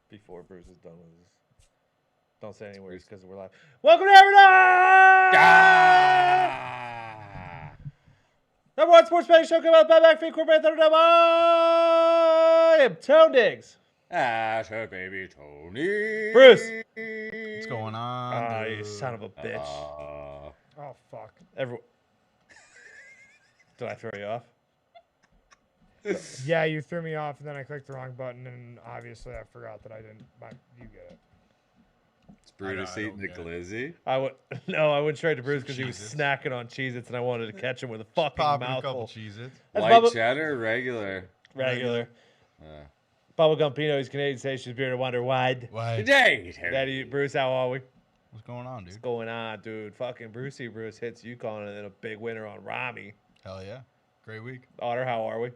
before Bruce is done with this. Don't say any words because we're live. Welcome to Hammer Dahn! Number one sports betting show. Come out back feed corporate third time. I am Tone Diggs. Baby Tony. Bruce. What's going on? You son of a bitch. Oh, fuck. Did I throw you off? Yeah, you threw me off, and then I clicked the wrong button, and obviously I forgot that I didn't. You get it. It's Brutus eating the glizzy. I went straight to Bruce because he was snacking on Cheez-Its, and I wanted to catch him with a fucking mouthful. A couple Cheez-Its. White cheddar or regular? Regular. Bubblegum Pinot, he's Canadian station beer to wonder why. Daddy, Bruce, how are we? What's going on, dude? What's going on, dude? Fucking Bruce hits UConn and then a big winner on Rami. Hell yeah. Great week. Otter, how are we?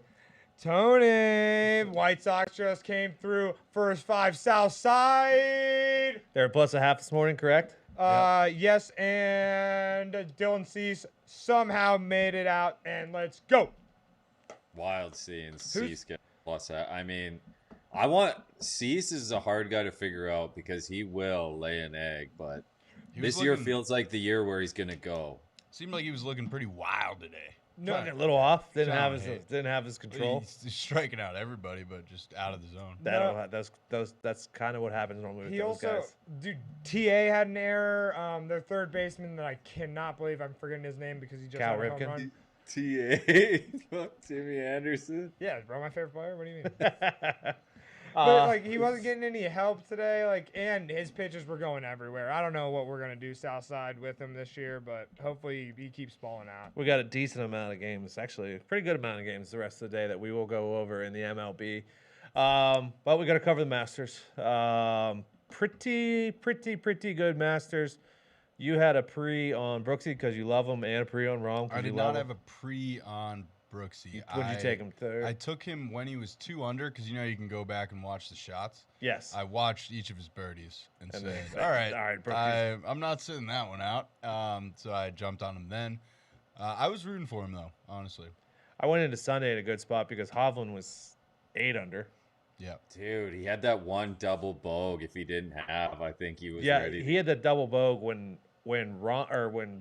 Tony, White Sox just came through. First five South Side. They're at +0.5 this morning, correct? Yep. Yes, and Dylan Cease somehow made it out, and let's go. Wild seeing Cease get plus. I mean, Cease is a hard guy to figure out because he will lay an egg, but this year feels like the year where he's gonna go. Seemed like he was looking pretty wild today. No, a little off. Didn't have his control. He's striking out everybody, but just out of the zone. That's kind of what happens normally with those guys. Dude, TA had an error. Their third baseman that I cannot believe I'm forgetting his name because he just had a home run. TA, Timmy Anderson. Yeah, bro, my favorite player. What do you mean? But he wasn't getting any help today. And his pitches were going everywhere. I don't know what we're gonna do Southside with him this year, but hopefully he keeps balling out. We got a decent amount of games, actually, a pretty good amount of games the rest of the day that we will go over in the MLB. But we got to cover the Masters. Pretty good Masters. You had a pre on Brooksy because you love him, and a pre on Rom. I did not have a pre on Brooksy. Would you take him third? I took him when he was 2 under because you can go back and watch the shots. Yes. I watched each of his birdies and said, all right, I'm not sitting that one out. So I jumped on him then. I was rooting for him, though, honestly. I went into Sunday in a good spot because Hovland was 8 under. Yeah. Dude, he had that one double bogue. If he didn't have, I think he was ready. Yeah, he had that double bogue when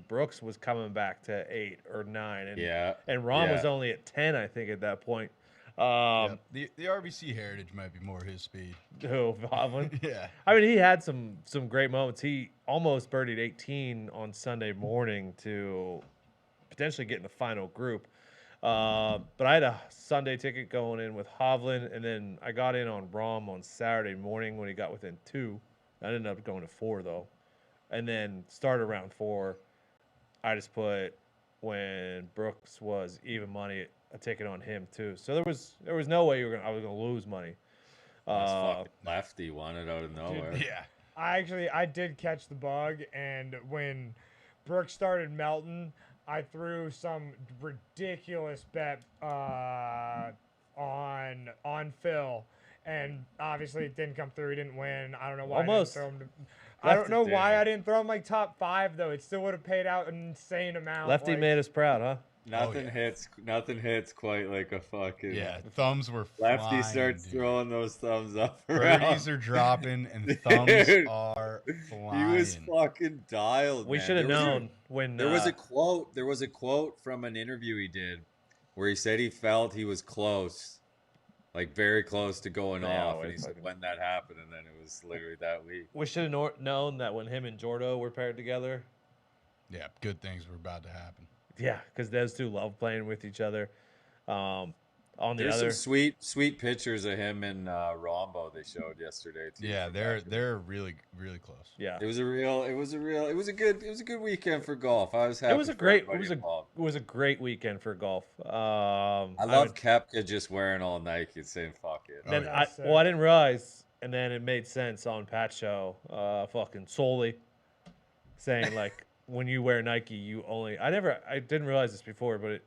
Brooks was coming back to 8 or 9, and Ron was only at 10, I think, at that point. The RBC heritage might be more his speed. Who, Hovland? Yeah. I mean, he had some great moments. He almost birdied 18 on Sunday morning to potentially get in the final group. But I had a Sunday ticket going in with Hovland, and then I got in on Rom on Saturday morning when he got within 2. I ended up going to 4 though. And then started around 4. I just put when Brooks was even money a ticket on him too. So there was no way I was gonna lose money. Fucking lefty won it out of nowhere. Dude, yeah. I did catch the bug, and when Brooks started melting, I threw some ridiculous bet on Phil, and obviously it didn't come through. He didn't win. I don't know why. Almost. I don't know why I didn't throw him top 5 though. It still would have paid out an insane amount. Lefty made us proud, huh? Nothing hits quite like a fucking thumbs were Lefty flying, starts dude. throwing those thumbs up around. Birdies are dropping and thumbs are flying. He was fucking dialed. We should have known when there was a quote. There was a quote from an interview he did where he said he felt he was close, like very close to going off, and he said when that happened, and then it was literally that week. We should have known that when him and Jordo were paired together. Yeah, good things were about to happen. Yeah, because those two love playing with each other. There's some sweet pictures of him and Rombo they showed yesterday too. Yeah, they're really close. Yeah, it was a good weekend for golf. I was happy. It was a great weekend for golf. I love Koepka just wearing all Nike and saying fuck it. Then I didn't realize, and then it made sense on Pat's show. Fucking solely saying like. When you wear Nike, you only. I didn't realize this before, but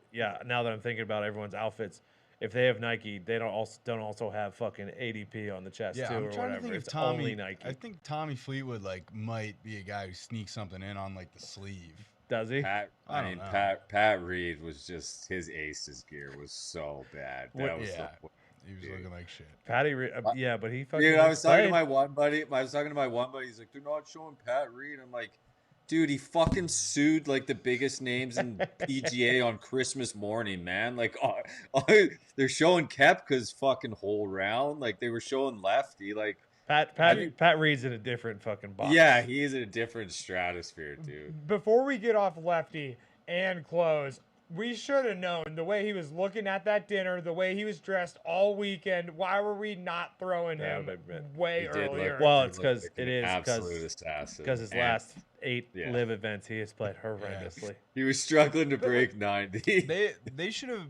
now that I'm thinking about everyone's outfits, if they have Nike, they don't also have fucking ADP on the chest too, I'm or trying whatever. To think it's if Tommy, only Nike. I think Tommy Fleetwood might be a guy who sneaks something in on the sleeve. Does he? Pat Reed was just his Aces gear was so bad. He was looking like shit. Patty Reed, yeah, but he fucking. Dude, I was talking to my one buddy. He's like, they're not showing Pat Reed. I'm like, dude, he fucking sued like the biggest names in PGA on Christmas morning, man. Like, they're showing Koepka's fucking whole round. Like, they were showing Lefty. Like, Pat Reed's in a different fucking box. Yeah, he's in a different stratosphere, dude. Before we get off Lefty and close, we should have known the way he was looking at that dinner, the way he was dressed all weekend. Why were we not throwing him way earlier? Well, it's because his last 8 live events he has played horrendously. He was struggling to break 90. They should have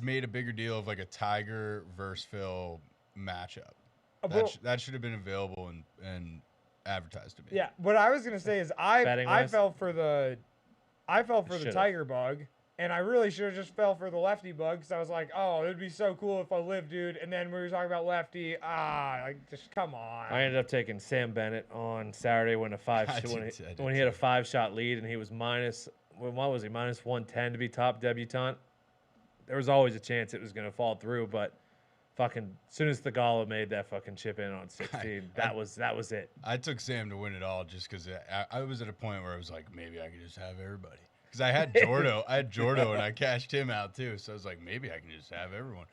made a bigger deal of like a Tiger versus Phil matchup. That should have been available and advertised to me. Yeah, what I was gonna say is I fell for the Tiger bug, and I really should have just fell for the Lefty bug because I was like, oh, it'd be so cool if I lived, dude. And then we were talking about Lefty. Just come on. I ended up taking Sam Bennett on Saturday when he had a 5-shot lead and he was minus 110 to be top debutant. There was always a chance it was gonna fall through, but. Fucking as soon as Thagala made that fucking chip in on 16, that was it. I took Sam to win it all just because I was at a point where I was like, maybe I could just have everybody. Because I had Jordo, and I cashed him out too. So I was like, maybe I can just have everyone.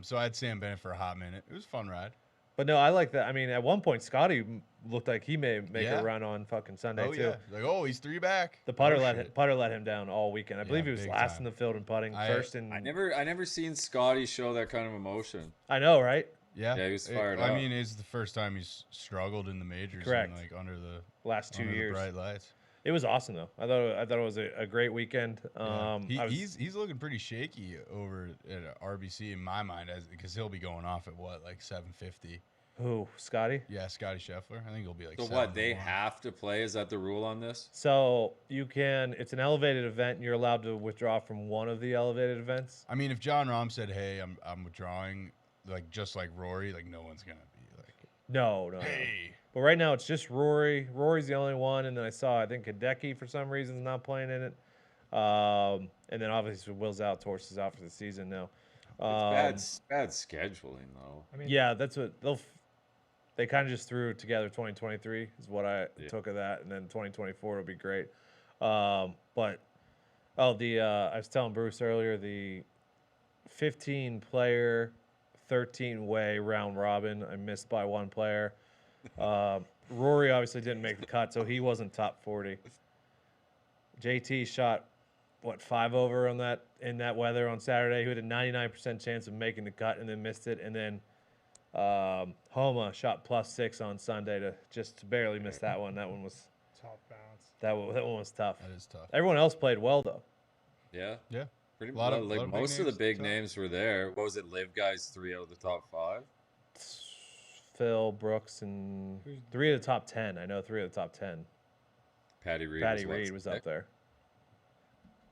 So I had Sam Bennett for a hot minute. It was a fun ride. But no, I like that. I mean, at one point, Scotty looked like he may make a run on fucking Sunday too. Yeah. Like, he's 3 back. The putter let him down all weekend. I believe he was last in the field in putting, first in. I never seen Scotty show that kind of emotion. I know, right? Yeah, he was fired up. I mean, it's the first time he's struggled in the majors. Correct. And, like under the last 2 years. The bright lights. It was awesome though. I thought it was a great weekend. He's looking pretty shaky over at RBC in my mind, because he'll be going off at what, like 750. Who, Scotty? Yeah, Scotty Scheffler. I think he'll be like. So what? They have to play? Is that the rule on this? So you can. It's an elevated event, and you're allowed to withdraw from one of the elevated events. I mean, if John Rahm said, "Hey, I'm withdrawing," like just like Rory, like no one's gonna be like. No. Hey. But right now it's just Rory. Rory's the only one, and then I think Hideki for some reason is not playing in it. And then obviously Will's out, Torres is out for the season now. It's bad scheduling though. I mean, yeah, that's what they kind of just threw together 2023 is what I took of that, and then 2024 will be great. I was telling Bruce earlier, the 15-player, 13-way round robin, I missed by one player. Rory obviously didn't make the cut, so he wasn't top 40. JT shot 5 over on that in that weather on Saturday. He had a 99% chance of making the cut and then missed it, and then. Homa shot +6 on Sunday to just barely miss that one. That one was tough bounce. That one was tough. That is tough. Everyone else played well though. Yeah. Pretty much. Like most of the big names were there. What was it? Live guys 3 out of the top 5. Phil Brooks and 3 of the top 10. I know 3 of the top 10. Patty Reed was up there.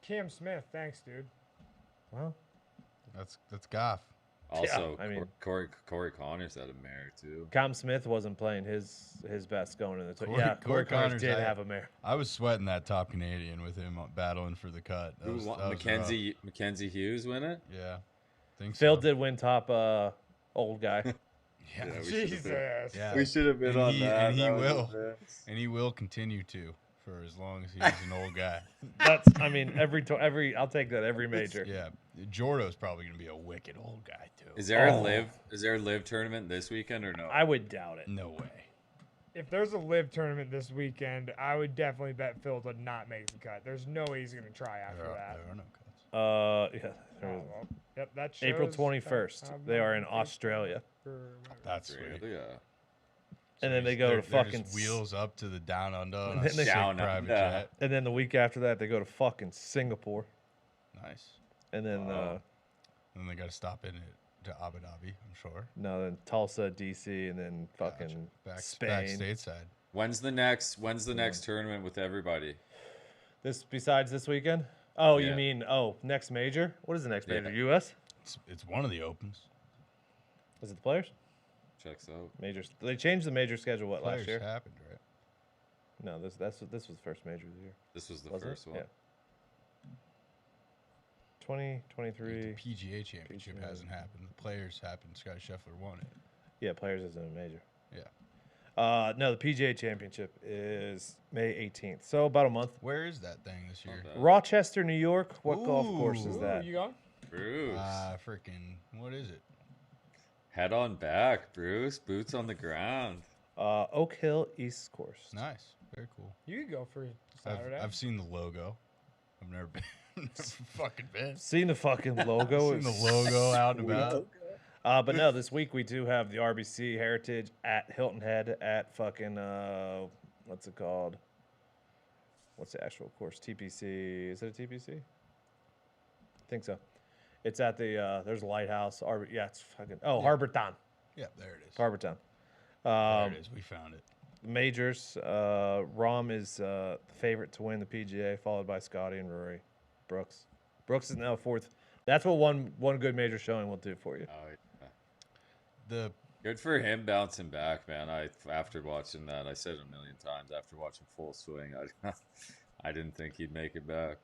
Cam Smith, thanks, dude. Well, that's Goff. Also, yeah, I mean, Corey Connors had a mare too. Cam Smith wasn't playing his best going in the Corey Connors did have a mare. I was sweating that top Canadian with him battling for the cut. Mackenzie Hughes win it? Yeah, Phil did win top old guy. Yeah, Jesus. Yeah. We should have been on that. And he will continue to. For as long as he's an old guy. I'll take that every major. Yeah, Jordo's probably gonna be a wicked old guy too. Is there a live tournament this weekend or no? I would doubt it. No way. If there's a live tournament this weekend, I would definitely bet Phil to not make the cut. There's no way he's gonna try after that. There are no cuts. Yep, that shows April 21st. They are in Australia. That's sweet. Yeah. And then they go to fucking wheels up to the down under on a sick private jet. And then the week after that, they go to fucking Singapore. Nice. And then they got to stop in to Abu Dhabi, I'm sure. No, then Tulsa, DC, and then fucking Spain. Back stateside. When's the next tournament with everybody? Besides this weekend? Oh, yeah. You mean next major? What is the next major? US? It's one of the opens. Is it the Players? Checks out. Majors. They changed the major schedule last year? Happened, right? No, this was the first major of the year. This was the Wasn't first it? one. Yeah. 2023. The PGA Championship hasn't happened. The Players happened. Scotty Scheffler won it. Yeah, Players isn't a major. Yeah. No, the PGA Championship is May 18th. So about a month. Where is that thing this year? Rochester, New York. What golf course is Ooh, that? you going? Bruce. Freaking, what is it? Head on back, Bruce. Boots on the ground. Oak Hill East Course. Nice. Very cool. You could go for Saturday. I've seen the logo. I've never been. Never fucking been. Seen the fucking logo. Seen the logo out and about. But no, this week we do have the RBC Heritage at Hilton Head at fucking what's it called? What's the actual course? TPC. Is it a TPC? I think so. It's at the there's a lighthouse. Yeah, it's fucking Hammer Dahn. Yeah, there it is. Hammer Dahn. There it is. We found it. Majors. Rahm is the favorite to win the PGA, followed by Scotty and Rory. Brooks. Brooks is now fourth. That's what one good major showing will do for you. Oh, The good for him bouncing back, man. After watching that, I said it a million times. After watching Full Swing, I didn't think he'd make it back.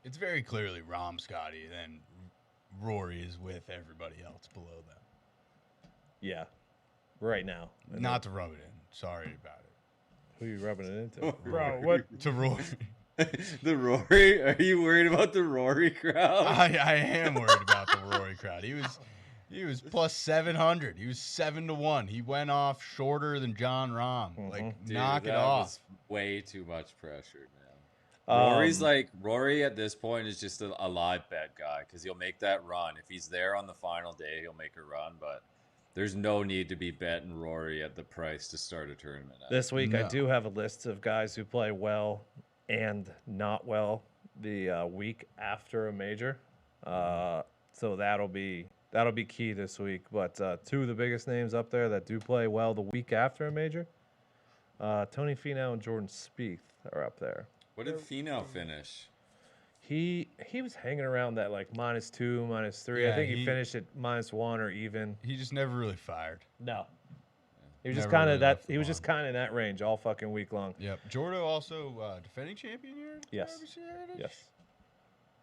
It's very clearly Rahm, Scotty, then Rory is with everybody else below them. Yeah. Right now. Not to rub it in. Sorry about it. Who are you rubbing it into? Bro, what? To Rory. The Rory? Are you worried about the Rory crowd? I am worried about the Rory crowd. He was plus 700. He was 7-1. He went off shorter than John Rahm. Like, Dude, knock it that off. was way too much pressure, man. Rory at this point is just a live bet guy because he'll make that run. If he's there on the final day, he'll make a run, but there's no need to be betting Rory at the price to start a tournament. This week, I do have a list of guys who play well and not well the week after a major. So that'll be key this week. But two of the biggest names up there that do play well the week after a major, Tony Finau and Jordan Spieth are up there. What did Finau finish? He was hanging around that like -2, -3. Yeah, I think he finished at -1 or even. He just never really fired. No. He was just Never kind really of that. left the He was just farm. kind of in that range all fucking week long. Yep. Jordo also defending champion here? Yes. RBC Heritage? Yes.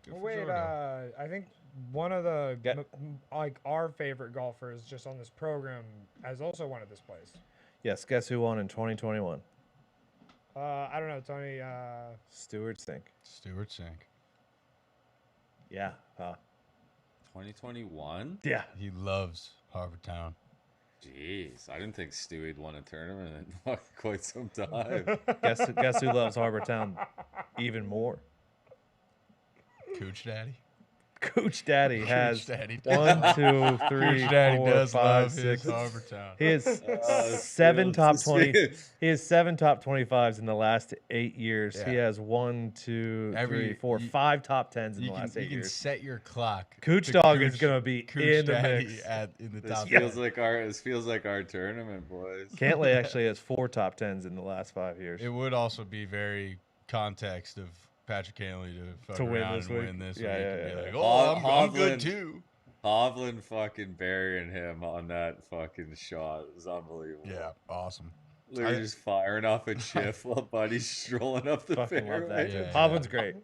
Good for Wait, Jordo. I think one of the Get- like our favorite golfers just on this program has also won at this place. Yes. Guess who won in 2021? I don't know, Tony. Stewart Sink. Stewart Sink. Yeah. 2021? Yeah. He loves Harvard Town. Jeez, I didn't think Stewie'd won a tournament in quite some time. Guess who loves Harbor Town even more? Cooch Daddy. Cooch Daddy has Daddy 1, 2, 3, Cooch Daddy 4, does 5, love 6. his Harvard Town. He has seven Steals. top 20. He has 7 top 25s in the last 8 years. He Yeah. has 1, 2, 3, Every- 4, you- 5 top 10s in You the last can, 8 you can years. set your clock. Cooch to Dog is Cooch- gonna be Cooch in the Daddy mix. in the This top. feels like our tournament, boys. Cantley actually has 4 top 10s in the last 5 years. It would also be very context of Patrick Hanley to fuck To win around this and week. win this Yeah, week yeah, and be yeah, like, yeah. oh, I'm Hovland. good too. Hovland fucking burying him on that fucking shot. It was unbelievable. Yeah, awesome. Literally just firing off a chip while Buddy's strolling up the Fucking love that. fairway. Yeah, Hovland's great.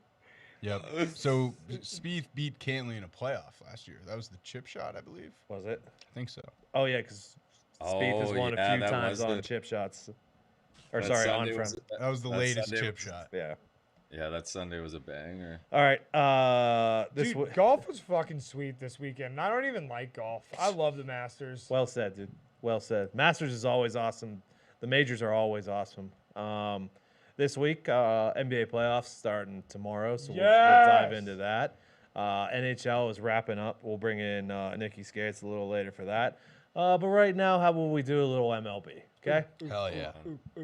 Yep. So Spieth beat Cantley in a playoff last year. That was the chip shot, I believe. Was it? I think so. Oh yeah, because Spieth has Oh, won yeah, a few that times was on the- chip shots. Or that sorry, Sunday on was- front. That was the that latest Sunday chip was- shot. Yeah. Yeah, that Sunday was a banger. All right. Dude, golf was fucking sweet this weekend. And I don't even like golf. I love the Masters. Well said, dude. Well said. Masters is always awesome. The majors are always awesome. This week, NBA playoffs starting tomorrow, so we'll dive Yes! into that. NHL is wrapping up. We'll bring in Nikki Skates a little later for that. But right now, how about we do a little MLB? Okay. Hell yeah.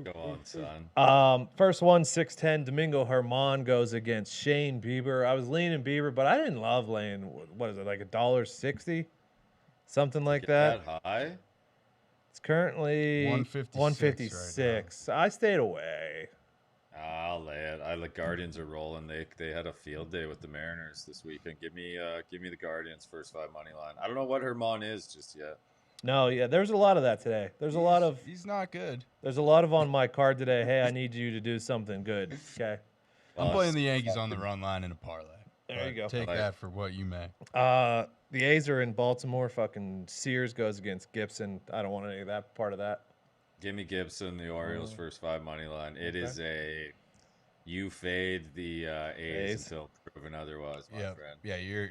Go on, son. First one, 6'10", Domingo Herman goes against Shane Bieber. I was leaning Bieber, but I didn't love laying, what is it, like $1.60? Something like that. That high? It's currently 156 156. I stayed away. I'll lay it. The Guardians are rolling. They had a field day with the Mariners this weekend. Give me the Guardians first 5 money line. I don't know what Herman is just yet. No, yeah, there's a lot of that today. There's a lot of on my card today. Hey, I need you to do something good. Okay. I'm playing the Yankees on the run line in a parlay. There you go. Take that for what you may. The A's are in Baltimore. Fucking Sears goes against Gibson. I don't want any of that part of that. Give me Gibson, the Orioles first 5 money line. It is you fade the A's until proven otherwise, my friend. Yeah, you're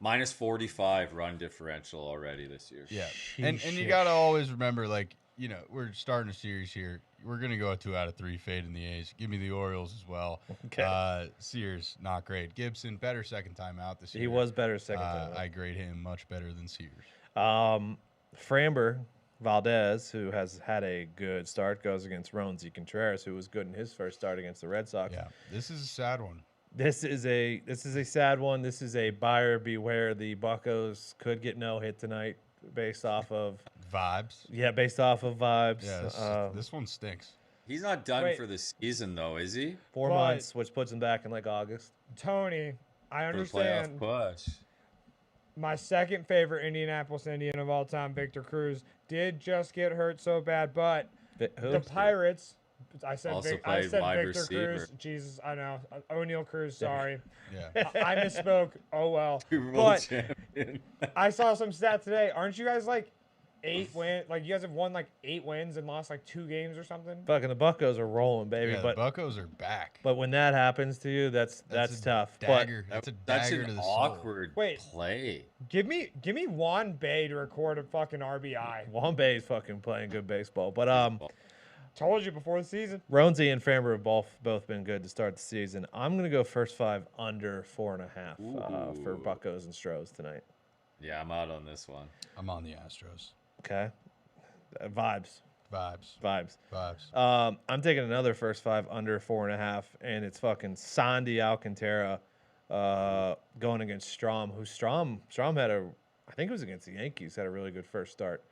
minus 45 run differential already this year. Yeah, and you gotta always remember, like, you know, we're starting a series here. We're gonna go a 2 out of 3 fade in the A's. Give me the Orioles as well. Okay. Sears not great. Gibson better second time out this year. He was better second time out. I grade him much better than Sears. Framber Valdez, who has had a good start, goes against Roansy Contreras, who was good in his first start against the Red Sox. Yeah, this is a sad one. This is a sad one. This is a buyer beware. The Buccos could get no hit tonight based off of vibes. Yeah, based off of vibes. Yeah, this one stinks. He's not done for the season though, is he? 4 months, which puts him back in like August. Tony, I understand. For the playoff push. My second favorite Indianapolis Indian of all time, Victor Cruz, did just get hurt so bad, but the Pirates. I said Victor Cruz. Jesus, I know. O'Neal Cruz, sorry. Yeah. I misspoke. Oh, well. But I saw some stats today. Aren't you guys like 8 wins? Like, you guys have won like 8 wins and lost like 2 games or something? Fucking the Buccos are rolling, baby. Yeah, but the Buccos are back. But when that happens to you, that's tough. Dagger. That's dagger to the awkward Wait, play. Give me Juan Bay to record a fucking RBI. Juan Bay is fucking playing good baseball. But told you before the season. Roansy and Framber have both been good to start the season. I'm gonna go first 5 under 4.5 for Buccos and Stros tonight. Yeah, I'm out on this one. I'm on the Astros. Okay. Vibes. I'm taking another first 5 under 4.5, and it's fucking Sandy Alcantara going against Strom. Strom had I think it was against the Yankees, had a really good first start.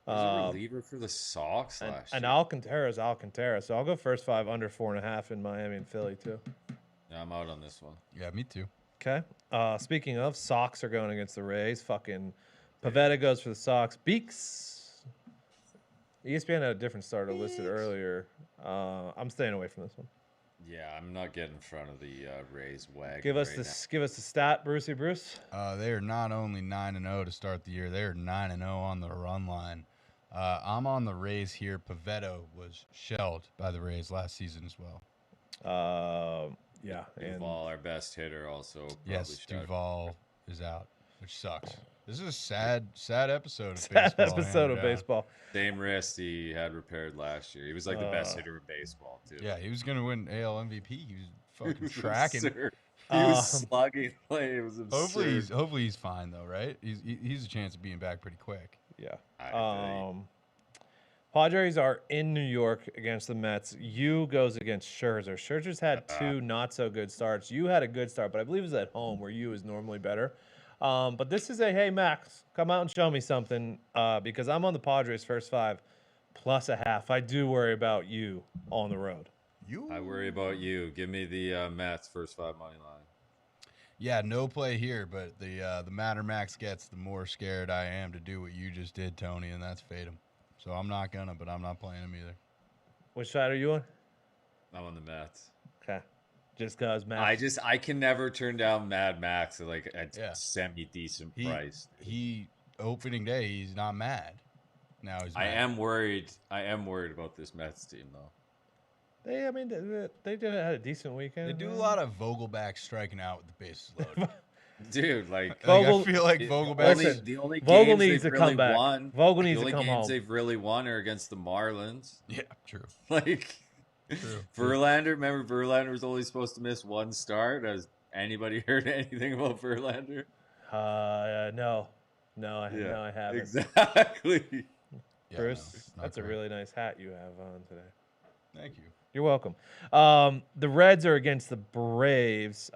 He was a reliever for the Sox last year. And Alcantara is Alcantara, so I'll go first 5 under 4.5 in Miami and Philly too. Yeah, I'm out on this one. Yeah, me too. Okay. Speaking of, Sox are going against the Rays. Fucking Pavetta goes for the Sox. Beeks. ESPN had a different starter listed earlier. I'm staying away from this one. Yeah, I'm not getting in front of the Rays wagon. Give us the stat, Brucey Bruce. They are not only 9-0 to start the year; they are 9-0 on the run line. I'm on the Rays here. Pavetta was shelled by the Rays last season as well. Yeah. Duvall, our best hitter, also. Yes, Duvall is out, which sucks. This is a sad episode of baseball. Same wrist he had repaired last year. He was like the best hitter in baseball, too. Yeah, he was going to win AL MVP. He was fucking tracking. He was slugging. It was absurd. Hopefully he's fine, though, right? He's a chance of being back pretty quick. Yeah. Padres are in New York against the Mets. You goes against Scherzer. Scherzer's had 2 not-so-good starts. You had a good start, but I believe it was at home where you is normally better. But this is hey, Max, come out and show me something because I'm on the Padres first 5 plus a half. I do worry about you on the road. I worry about you. Give me the Mets first 5 money line. Yeah, no play here, but the madder Max gets, the more scared I am to do what you just did, Tony, and that's fade him. So I'm not gonna, but I'm not playing him either. Which side are you on? I'm on the Mets. Okay. Just cause Max. I can never turn down Mad Max at like a semi-decent price. He opening day, he's not mad. Now he's mad. I am worried about this Mets team though. They did had a decent weekend. They do a lot of Vogelback striking out with the bases loaded. Dude, like I feel like Vogelback. The only Vogel games needs to they've come really back. won. Vogel needs to come home. The only games they've really won are against the Marlins. Yeah, true. Like, true. Verlander. Remember, Verlander was only supposed to miss 1 start. Has anybody heard anything about Verlander? No, I haven't. Exactly. Bruce, that's a really nice hat you have on today. Thank you. You're welcome. The Reds are against the Braves.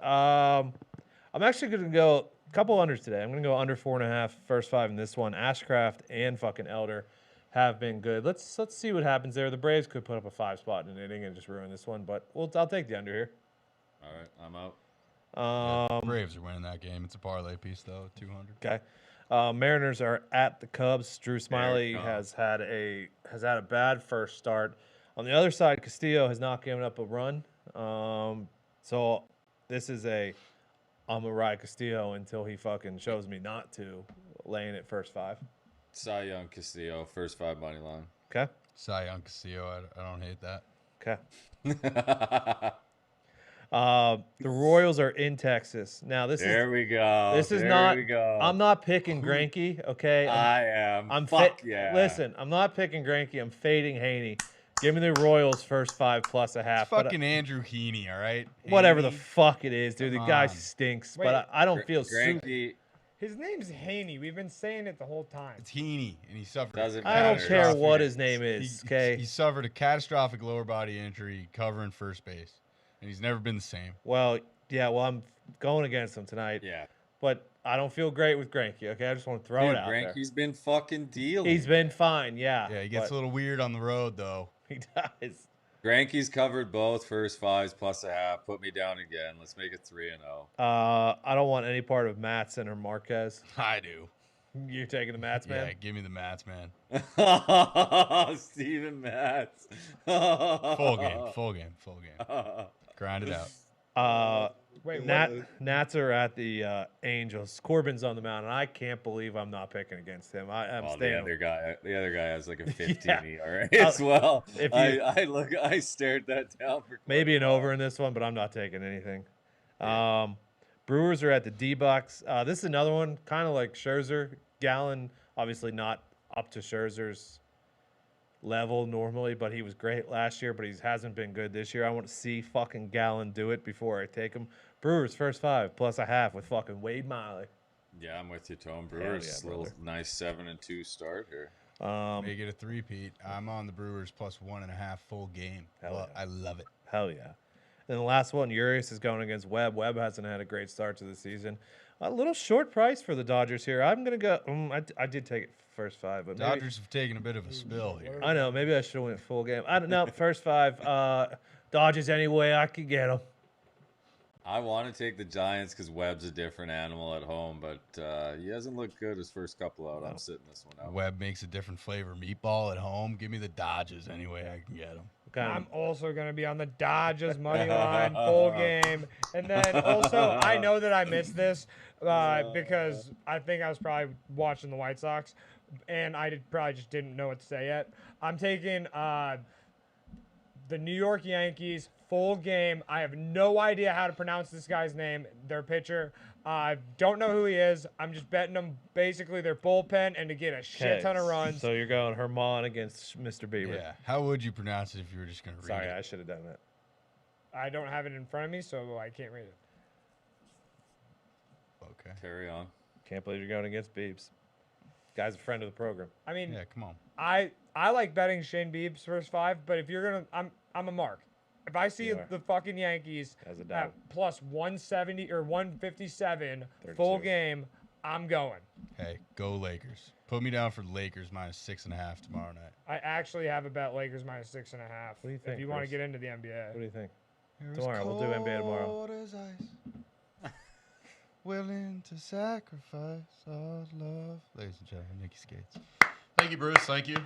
I'm actually going to go a couple unders today. I'm going to go under 4.5, first 5 in this one. Ashcraft and fucking Elder have been good. Let's see what happens there. The Braves could put up a 5 spot in an inning and just ruin this one, but I'll take the under here. All right, I'm out. The Braves are winning that game. It's a parlay piece though, 200. Okay. Mariners are at the Cubs. Drew Smyly has had a bad first start. On the other side, Castillo has not given up a run. So this is a I'm gonna ride Castillo until he fucking shows me not to. Laying it first 5. Cy Young Castillo, first 5 money line. Okay. Cy Young Castillo, I don't hate that. Okay. The Royals are in Texas now. There we go. This is there not. We go. I'm not picking Greinke. Okay. I am. I'm yeah. Listen, I'm not picking Greinke. I'm fading Haney. Give me the Royals first 5 plus a half. It's fucking Andrew Heaney, all right? Whatever Heaney. the fuck it is, dude. The guy on. stinks. Wait, but I don't feel super. Greinke His name's Haney. We've been saying it the whole time. It's Heaney, and he suffered. Doesn't I don't matter. care what his name is. He Okay. suffered a catastrophic lower body injury covering first base, and he's never been the same. Well, yeah. Well, I'm going against him tonight. Yeah. But I don't feel great with Greinke. Okay. I just want to throw it out there. Greinke's been fucking dealing. He's been fine. Yeah. Yeah, he gets a but little weird on the road, though. He does. Greinke's covered both first 5s plus a half. Put me down again. Let's make it 3-0. I don't want any part of Matson or Marquez. I do. You're taking the Mats, Yeah, man? give me the Mats, man. Steven Matz. Full game. Grind it out. Wait, Nats are at the Angels. Corbin's on the mound, and I can't believe I'm not picking against him. I'm Well, staying. the other guy has like a 15 Yeah. ERA as well. if you- I stared that down for Maybe an over in this one, but I'm not taking anything. Brewers are at the D-Bucks. This is another one, kind of like Scherzer. Gallen, obviously not up to Scherzer's level normally, but he was great last year, but he hasn't been good this year. I want to see fucking Gallen do it before I take him. Brewers first 5 plus a half with fucking Wade Miley. Yeah, I'm with you, Tone. Brewers, yeah, little brother. nice 7-2 start here. Make it a three-peat. I'm on the Brewers plus 1.5 full game. Hell yeah. I love it. Hell yeah. And the last one, Urias is going against Webb. Webb hasn't had a great start to the season. A little short price for the Dodgers here. I'm going to go. I did take it first 5, but maybe, Dodgers have taken a bit of a spill here. I know. Maybe I should have went full game. I don't know. First 5. Dodgers any way I could get them. I want to take the Giants because Webb's a different animal at home, but he hasn't looked good his first couple out. I'm sitting this one out. Webb makes a different flavor meatball at home. Give me the Dodgers any way I can get them. I'm also going to be on the Dodgers money line, full game. And then also, I know that I missed this because I think I was probably watching the White Sox, and I probably just didn't know what to say yet. I'm taking the New York Yankees, full game. I have no idea how to pronounce this guy's name, their pitcher. I don't know who he is. I'm just betting them basically their bullpen and to get a shit ton of runs. So you're going Herman against Mr. Bieber. Yeah. How would you pronounce it if you were just going to read Sorry, it? I should have done that. I don't have it in front of me, so I can't read it. Okay. Carry on. Can't believe you're going against Biebs. Guy's a friend of the program. I mean, Yeah, come on. I like betting Shane Biebs first 5, but if you're gonna, I'm a mark. If I see You are. the fucking Yankees As a at dog. plus 170 or 157 full 32. game, I'm going. Hey, go Lakers. Put me down for Lakers minus 6.5 tomorrow night. I actually have a bet Lakers minus 6.5. What do you think, If you want to Chris? get into the NBA, What do you think? You're as Tomorrow, we'll do NBA tomorrow. cold as ice, willing to sacrifice our love. Ladies and gentlemen, Nicky Skates. Thank you, Bruce. Thank you.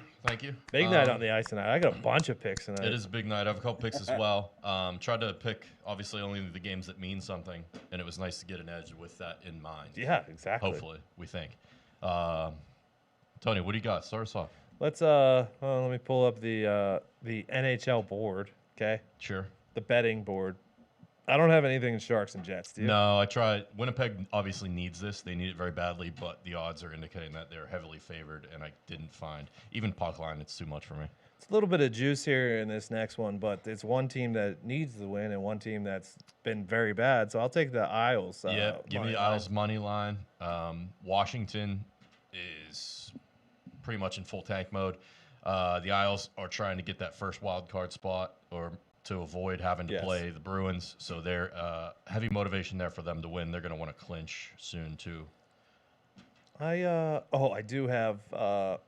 Big night on the ice tonight. I got a bunch of picks tonight. It is a big night. I have a couple picks as well. Tried to pick, obviously, only the games that mean something, and it was nice to get an edge with that in mind. Yeah, exactly. Hopefully, we think. Tony, what do you got? Start us off. Let's let me pull up the NHL board. Okay, Sure. the betting board. I don't have anything in Sharks and Jets. Do you? No, I tried. Winnipeg obviously needs this. They need it very badly, but the odds are indicating that they're heavily favored, and I didn't find even puck line. It's too much for me. It's a little bit of juice here in this next one, but it's one team that needs the win and one team that's been very bad. So I'll take the Isles. Yeah, give me money the line. Isles money line. Washington is pretty much in full tank mode. The Isles are trying to get that first wild card spot or to avoid having to Yes. play the Bruins. So they're heavy motivation there for them to win. They're going to want to clinch soon too. I do have the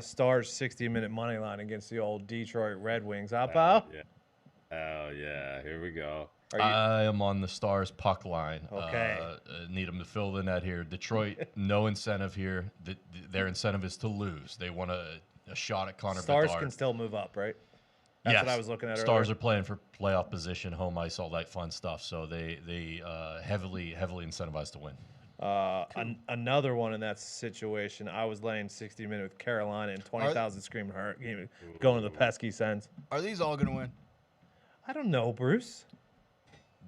Stars 60-minute money line against the old Detroit Red Wings. How about? Yeah. Oh, yeah. Here we go. Are you, I am on the Stars puck line. Okay. Need them to fill the net here. Detroit, no incentive here. Their incentive is to lose. They want a shot at Connor Stars Bedard. can still move up, right? That's Yes. what I was looking at Stars earlier. are playing for playoff position, home ice, all that fun stuff. So they heavily incentivized to win. Another one in that situation, I was laying 60-minute with Carolina and 20,000 screaming hurt, going to the pesky Sens. Are these all gonna win? I don't know, Bruce.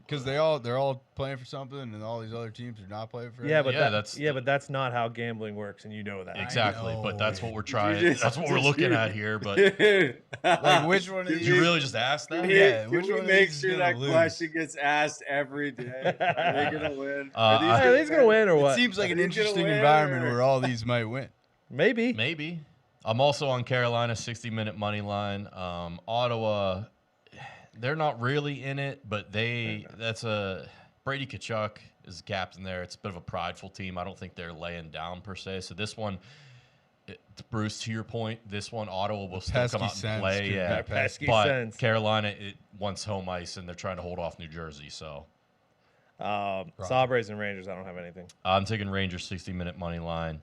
Because they're all playing for something, and all these other teams are not playing for. Yeah, but anything? but that's not how gambling works, and you know that. Exactly, but that's what we're trying. just- That's what we're looking at here. But Like, which one of did these? you really just ask that? Yeah, Can which we one of make these is sure gonna that lose? question gets asked every day? Are they gonna win? Are these gonna win or It what? seems like an Are these gonna interesting win, environment or- where all these might win. Maybe. Maybe. I'm also on Carolina 60-minute money line. Ottawa, they're not really in it, but that's a Brady Tkachuk is the captain there. It's a bit of a prideful team. I don't think they're laying down per se. So this one, Bruce, to your point, this one Ottawa will still come out and play. Yeah, pesky but Sens. Carolina it wants home ice, and they're trying to hold off New Jersey. So Sabres and Rangers, I don't have anything. I'm taking Rangers 60-minute money line.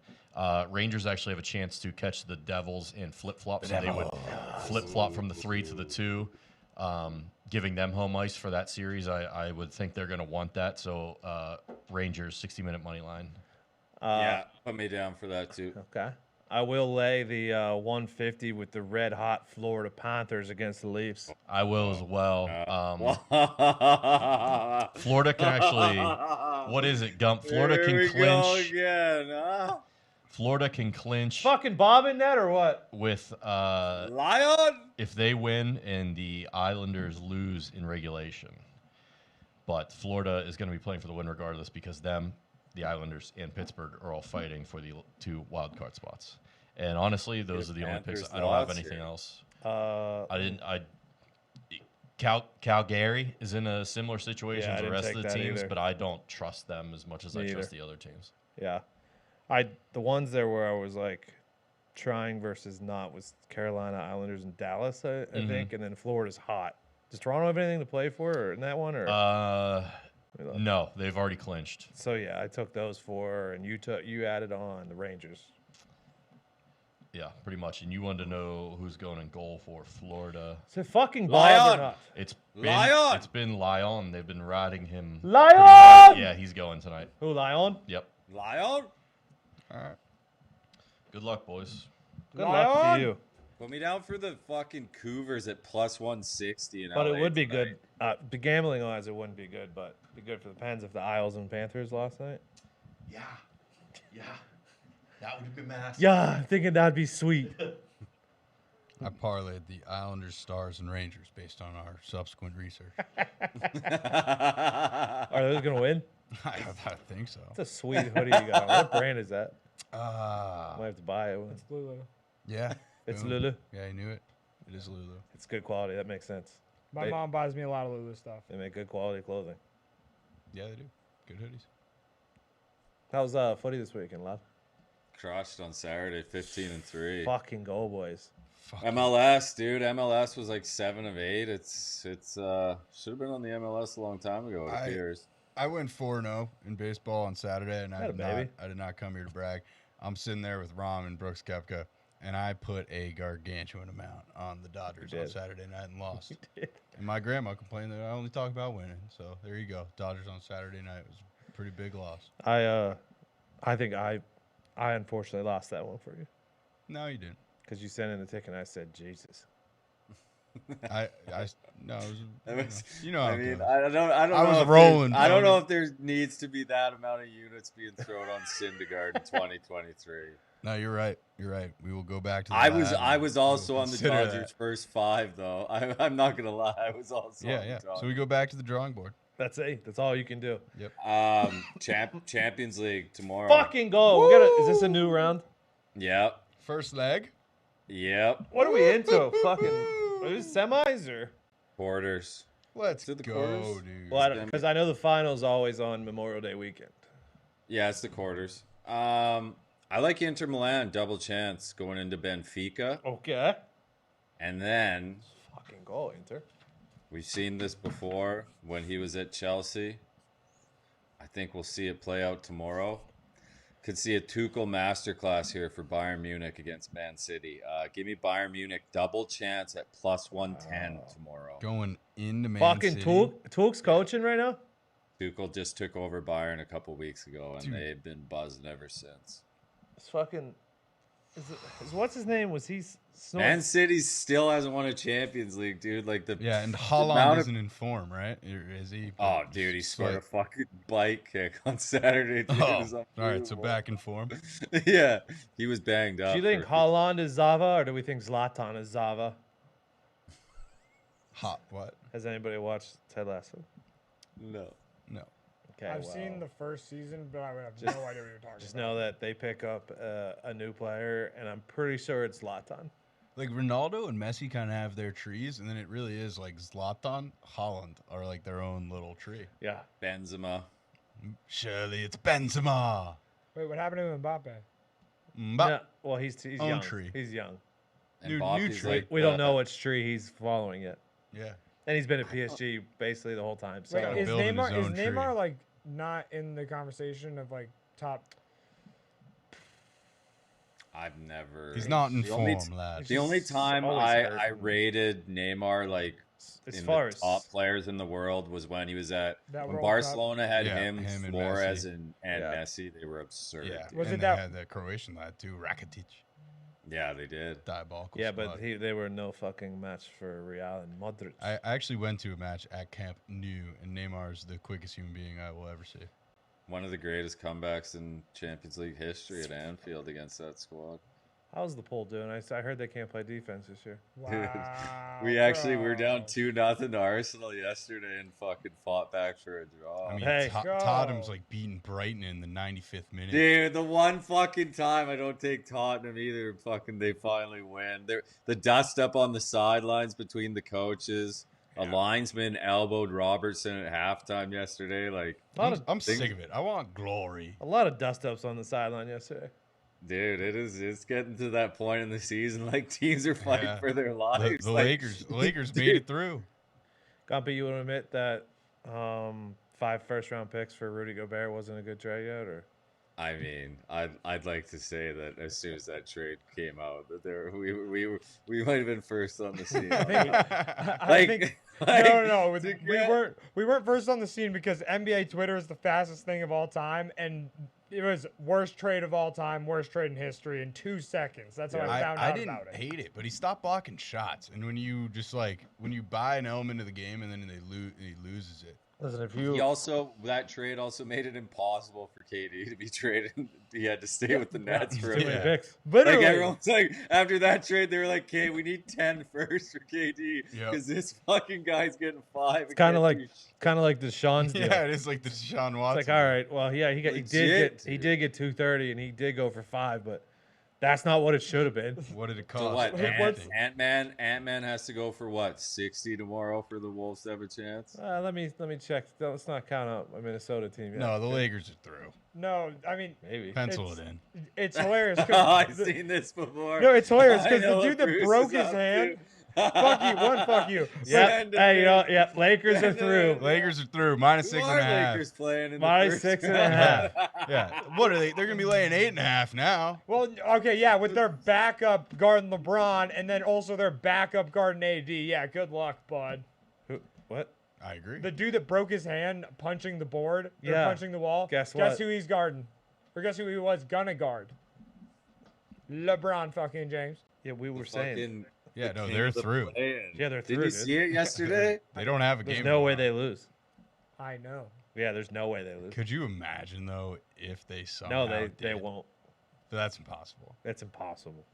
Rangers actually have a chance to catch the Devils in flip-flop, so they would flip-flop from the 3 to the 2, giving them home ice for that series. I would think they're going to want that, so Rangers 60-minute money line. Yeah, put me down for that too. Okay. I will lay the 150 with the red-hot Florida Panthers against the Leafs. I will as well. Florida can actually, what is it, Gump? Florida Here can we go clinch. again, huh? Florida can clinch Fucking Bob in that or what? with Lion. if they win and the Islanders lose in regulation. But Florida is going to be playing for the win regardless because the Islanders, and Pittsburgh are all fighting for the 2 wild card spots. And honestly, those are the only picks. Panthers I don't have lost anything here. else. I Calgary is in a similar situation Yeah, I as the didn't rest take of the that teams, either. but I don't trust them as much as I Me trust either. the other teams. Yeah. The ones there where I was like trying versus not was Carolina, Islanders, and Dallas, I think, and then Florida's hot. Does Toronto have anything to play for or in that one? Or No, they've already clinched. so yeah, I took those 4, and you added on the Rangers. Yeah, pretty much. And you wanted to know who's going in goal for Florida. Is it fucking Lion! Bob or not? Lion! It's been Lyon. They've been riding him. Lion! pretty hard. Yeah, he's going tonight. Who, Lion? Yep. Lion. All right. Good luck, boys. Good luck to Lion! you. Put me down for the fucking Cougars at plus 160. In But it LA would be tonight. good. The gambling wise, it wouldn't be good, but it'd be good for the Pens if the Isles and Panthers lost night. Yeah. That would have been massive. Yeah, I'm thinking that'd be sweet. I parlayed the Islanders, Stars, and Rangers based on our subsequent research. Are those gonna win? I think so. It's a sweet hoodie you got on. What brand is that? Ah, Might have to buy it. Lulu. yeah. It's Boom. Lulu. Yeah, I knew it. It is Lulu. It's good quality. That makes sense. My They- mom buys me a lot of Lulu stuff. They make good quality clothing. Yeah, they do. Good hoodies. How's footy this weekend, lad? Crushed on Saturday, 15-3. Fucking go, boys. Fuck. MLS, dude. MLS was like 7 of 8. It's should have been on the MLS a long time ago. It appears. I went 4-0 in baseball on Saturday, and Atta baby. I did not come here to brag. I'm sitting there with Rom and Brooks Koepka, and I put a gargantuan amount on the Dodgers You on did. Saturday night and lost. did. And my grandma complained that I only talk about winning. So there you go. Dodgers on Saturday night was a pretty big loss. I think I unfortunately lost that one for you No, you didn't. because you sent in the ticket and I said Jesus. No, it That was, was- you know how I it mean, goes. I don't I know. was if rolling, I don't know Tony. if there needs to be that amount of units being thrown on Syndergaard in 2023. No, you're right. You're right. We will go back to. The I lab was and also we'll on the consider Dodgers that. first 5 though. I'm not gonna lie. I was also Yeah, on yeah. the Dodgers. So we go back to the drawing board. That's it. That's all you can do. Champions League tomorrow. Fucking go. Is this a new round? Yep. First leg. Yep. What are we into? Fucking is it semis or? Quarters. Let's To the go, quarters? dude. Well, because I know the finals always on Memorial Day weekend. Yeah, it's the quarters. I like Inter Milan double chance going into Benfica, Okay. and then Fucking go, Inter. we've seen this before when he was at Chelsea. I think we'll see it play out tomorrow Could see a Tuchel masterclass here for Bayern Munich against Man City. Give me Bayern Munich double chance at plus 110 tomorrow. Going into Man Fucking City. Tuch's coaching right now? Tuchel just took over Bayern a couple weeks ago, and Dude. they've been buzzing ever since. It's fucking. What's his name? Was he? Man City still hasn't won a Champions League, dude. Like the Yeah, and amount Haaland of- isn't in form, right? Or is he? Oh, dude, he scored a Sweat. fucking bike kick on Saturday. Dude. It was Oh, all right, so unbelievable. back in form. Yeah, he was banged up. Do you think for- Haaland is Zava, or do we think Zlatan is Zava? Hot what? Has anybody watched Ted Lasso? No. No. Okay, I've well, seen the first season, but I would have Just- no idea what you're talking Just about. know that they pick up a new player, and I'm pretty sure it's Zlatan. Like Ronaldo and Messi kind of have their trees, and then it really is like Zlatan, Haaland are like their own little tree. Yeah. Benzema. Surely it's Benzema. Wait, what happened to Mbappe? Mbappe. Well, he's Own young. tree. He's young. And New Mbappe's tree. like We don't know which tree he's following yet. Yeah. And he's been at PSG basically the whole time. So Wait, is building his Neymar own tree. like not in the conversation of like top? I've never. He's not in the only form, lad. The only Just time always I hurt. rated Neymar like as in far the as top players in the world was when he was at That when World Barcelona had Yeah, him, him and Flores, Messi. and Yeah. Messi. They were absurd. Yeah. dude. Was and it they that- had the Croatian lad too, Rakitic. Yeah, they did. Diabolical. yeah, squad. but they were no fucking match for Real and Modric. I actually went to a match at Camp Nou, and Neymar's the quickest human being I will ever see. One of the greatest comebacks in Champions League history at Anfield against that squad. How's the poll doing? I heard they can't play defense this year. Wow. We actually were down bro. 2-0 to Arsenal yesterday and fucking fought back for a draw. I mean, Hey. Tottenham's like beating Brighton in the 95th minute. Dude, the one fucking time I don't take Tottenham either, fucking they finally win. The dust up on the sidelines between the coaches. A linesman elbowed Robertson at halftime yesterday. Like, I'm sick of it. I want glory. A lot of dust ups on the sideline yesterday. dude, it's getting to that point in the season. Like, teams are fighting Yeah. for their The, lives. the Like, Lakers made dude. it through. Gumpy, you would admit that 5 first-round picks for Rudy Gobert wasn't a good trade yet, or? I mean, I'd like to say that as soon as that trade came out, that we might have been first on the scene. I think like, no. to We get- weren't first on the scene because NBA Twitter is the fastest thing of all time, and it was worst trade of all time, worst trade in history in 2 seconds. That's how I found I out didn't about it. hate it, but he stopped blocking shots. And when you just like when you buy an element of the game and then he loses it. Listen, if that trade also made it impossible for KD to be traded. He had to stay with the Nets for a too many bit. picks. Literally, Like everyone's like, after that trade, they were like, "Okay, we need 10 first for KD Yep. because this fucking guy's getting 5." It's kind of like Deshaun's deal. Yeah, it is like the Deshaun Watson. It's like, all right, well, yeah, he Legit, did get 230, and he did go for 5, but that's not what it should have been. What did it cost? So what? What's- Ant-Man has to go for what? 60 tomorrow for the Wolves to have a chance. Let me check. Let's not count out my Minnesota team yet. No, the Lakers are through. no, I mean Maybe. Pencil It's- it in. it's hilarious. 'cause I've the- seen this before. No, it's hilarious I because the know dude what that Bruce broke is his up hand. to. Fuck you, fuck you. Yeah. Send it Hey, in. yeah. Lakers are Send it through. in. Lakers are through. Minus Who 6.5. Lakers playing in Minus the first 6.5. round? Yeah. What are they? They're gonna be laying 8.5 now. Well, okay, yeah, with their backup guarding LeBron and then also their backup guarding AD. Yeah, good luck, bud. Who? What? I agree. The dude that broke his hand punching the board, or Yeah. punching the wall. Guess Guess what? who he's guarding? Or guess who he was gonna guard? LeBron fucking James. Yeah, we were saying. Fucking Yeah, the no, king they're of the through. play-in. Yeah, they're Did through, you dude. see it yesterday? They don't have a There's game. no way tomorrow. they lose. I know. Yeah, there's no way they lose. Could you imagine though if they somehow No, they did? won't. That's impossible. It's impossible.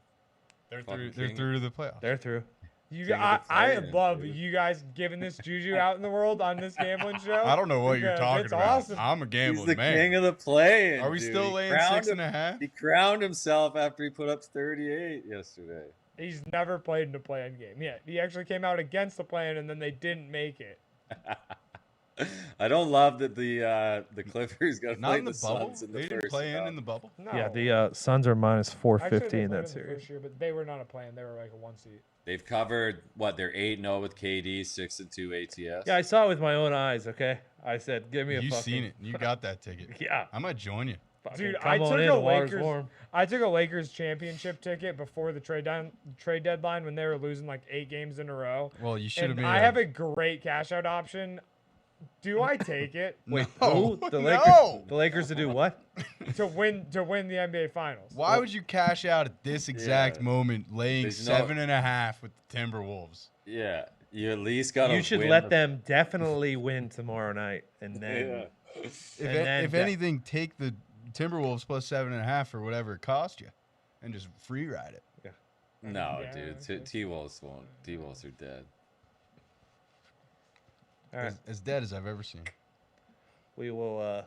They're Fucking through. They're king. through to the playoffs. They're through. You, King of the I play-in, love dude. you guys giving this juju out in the world on this gambling show. I don't know what you're because talking it's about. Awesome. I'm a He's gambling the man. king of the play. Are we still laying 6.5? He crowned himself after he put up 38 yesterday. He's never played in a play-in game yet. He actually came out against the play-in and then they didn't make it. I don't love that the Clippers got to Not play in the the bubble. Suns in They the didn't first play in round. the bubble. No. Yeah, the Suns are minus Actually, 450 they in played that the series. first year, but they were not a play-in. They were like a 1 seed. They've covered what? They're 8-0 with KD, 6-2 ATS. Yeah, I saw it with my own eyes. Okay, I said, give me a You fucking. seen it. You got that ticket. Yeah, I might join you. Fucking Dude, come on in, the water's warm. I took a Lakers championship ticket before the trade deadline when they were losing like 8 games in a row. Well, you should have And made. I have a great cash out option. Do I take it Wait, No, who? The Lakers? no. The Lakers to do what? to win the NBA Finals? Why would you cash out at this exact Yeah. moment, laying There's no- 7.5 with the Timberwolves? Yeah, you at least got to. You should let them definitely win tomorrow night, and then Yeah. If anything, take the Timberwolves plus 7.5 or whatever it cost you, and just free ride it. No, Yeah, dude. T-Wolves won't. T-Wolves are dead. all right, As dead as I've ever seen. we will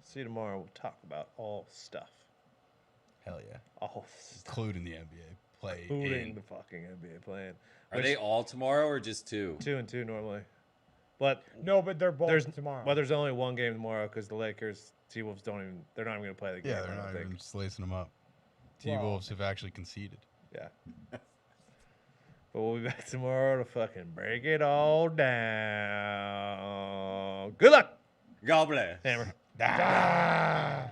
see you tomorrow. We'll talk about all stuff, Hell yeah, all stuff, including the NBA play. including in. the fucking NBA playing. Are they all tomorrow or just 2? 2 and 2 normally, but No, but they're both there's tomorrow. Well, there's only one game tomorrow because the Lakers, T-Wolves they're not even going to play the game. Yeah, I they're don't not think. even slacing them up. Well- T-Wolves have actually conceded. Yeah. But we'll be back tomorrow to fucking break it all down. Good luck, God bless. Hammer. Ah.